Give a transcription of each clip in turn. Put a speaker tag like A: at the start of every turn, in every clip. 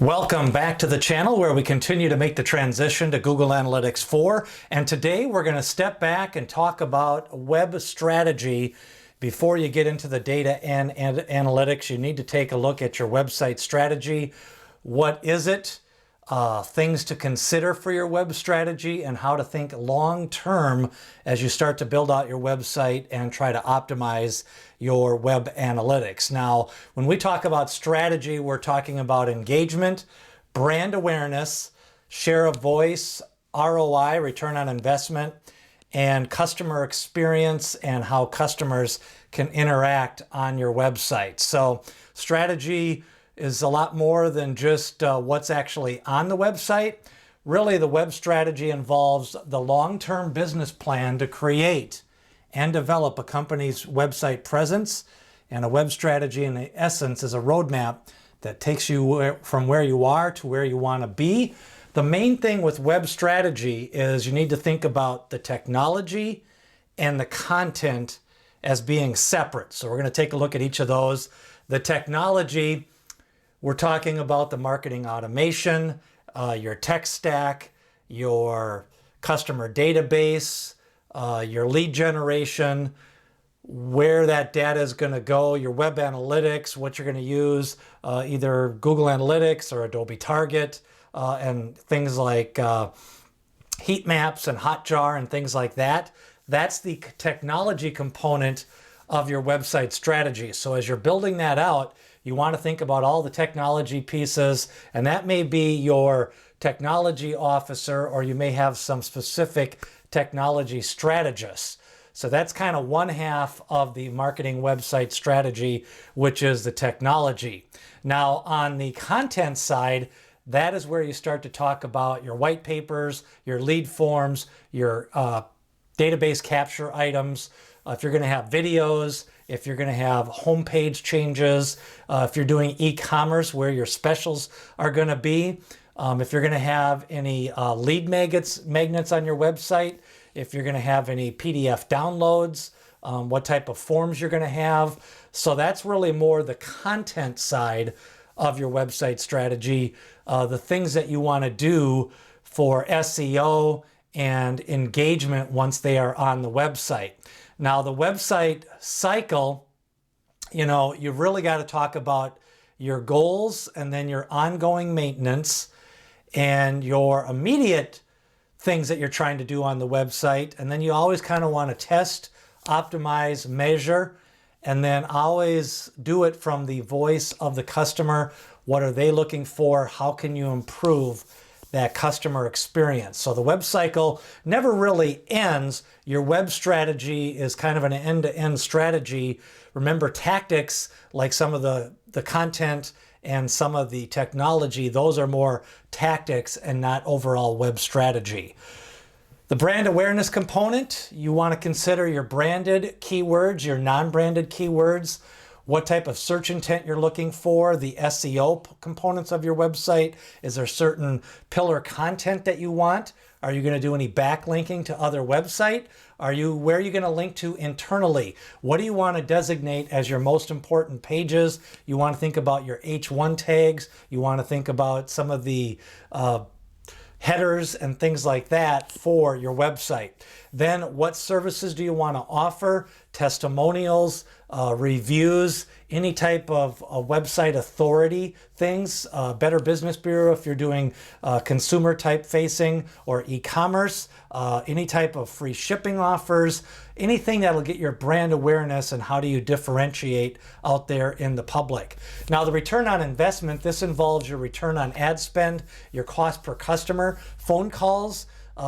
A: Welcome back to the channel where we continue to make the transition to Google Analytics 4. And today we're going to step back and talk about web strategy. Before you get into the data and analytics, you need to take a look at your website strategy. What is it? Things to consider for your web strategy and how to think long-term as you start to build out your website and try to optimize your web analytics. Now, when we talk about strategy, we're talking about engagement, brand awareness, share of voice, ROI, return on investment, and customer experience and how customers can interact on your website. So strategy is a lot more than just what's actually on the website. Really, the web strategy involves the long-term business plan to create and develop a company's website presence. And a web strategy, in essence, is a roadmap that takes you from where you are to where you want to be. The main thing with web strategy is you need to think about the technology and the content as being separate. So we're going to take a look at each of those. The technology, we're talking about the marketing automation, your tech stack, your customer database, your lead generation, where that data is going to go, your web analytics, what you're going to use, either Google Analytics or Adobe Target, and things like heat maps and Hotjar and things like that. That's the technology component of your website strategy. So as you're building that out, you want to think about all the technology pieces, and that may be your technology officer, or you may have some specific technology strategists. So that's kind of one half of the marketing website strategy, which is the technology. Now, on the content side, that is where you start to talk about your white papers, your lead forms, your database capture items, if you're going to have videos, if you're going to have homepage changes, if you're doing e-commerce, where your specials are going to be, if you're going to have any lead magnets on your website, if you're going to have any PDF downloads, what type of forms you're going to have. So that's really more the content side of your website strategy, the things that you want to do for SEO and engagement once they are on the website. Now, the website cycle, you've really got to talk about your goals and then your ongoing maintenance and your immediate things that you're trying to do on the website. And then you always kind of want to test, optimize, measure, and then always do it from the voice of the customer. What are they looking for? How can you improve that customer experience? So the web cycle never really ends. Your web strategy is kind of an end-to-end strategy. Remember, tactics, like some of the content and some of the technology, those are more tactics and not overall web strategy. The brand awareness component, you want to consider your branded keywords, your non-branded keywords, what type of search intent you're looking for, the SEO components of your website. Is there certain pillar content that you want? Are you going to do any backlinking to other website? Where are you going to link to internally? What do you want to designate as your most important pages? You want to think about your H1 tags. You want to think about some of the headers and things like that for your website. Then what services do you want to offer? Testimonials, reviews, any type of website authority things, Better Business Bureau if you're doing consumer type facing or e-commerce, any type of free shipping offers, anything that'll get your brand awareness and how do you differentiate out there in the public. Now, the return on investment, this involves your return on ad spend, your cost per customer, phone calls,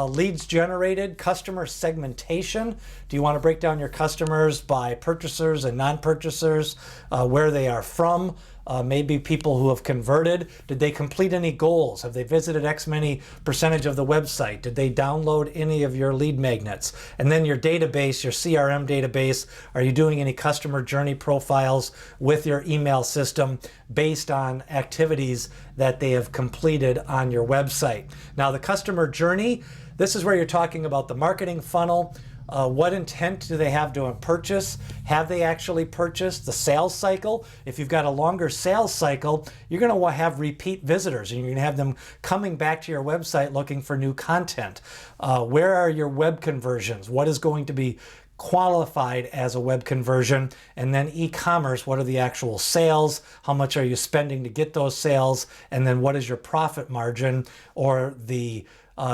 A: leads generated, customer segmentation. Do you want to break down your customers by purchasers and non-purchasers, where they are from? Maybe people who have converted. Did they complete any goals? Have they visited X many percentage of the website? Did they download any of your lead magnets? And then your database, your CRM database. Are you doing any customer journey profiles with your email system based on activities that they have completed on your website? Now, the customer journey, this is where you're talking about the marketing funnel. What intent do they have to purchase? Have they actually purchased? The sales cycle. If you've got a longer sales cycle, you're going to have repeat visitors, and you're going to have them coming back to your website looking for new content. Where are your web conversions? What is going to be qualified as a web conversion? And then e-commerce, what are the actual sales? How much are you spending to get those sales? And then what is your profit margin, or the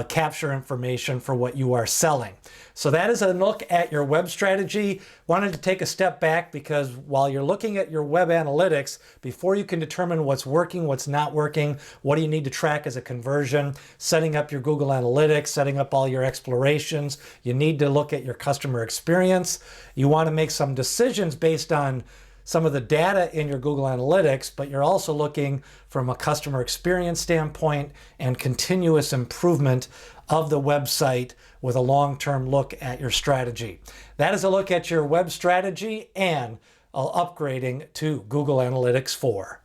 A: capture information for what you are selling? So that is a look at your web strategy. Wanted to take a step back because while you're looking at your web analytics, before you can determine what's working, what's not working, what do you need to track as a conversion, setting up your Google Analytics, setting up all your explorations, you need to look at your customer experience. You want to make some decisions based on some of the data in your Google Analytics, but you're also looking from a customer experience standpoint and continuous improvement of the website with a long-term look at your strategy. That is a look at your web strategy and upgrading to Google Analytics 4.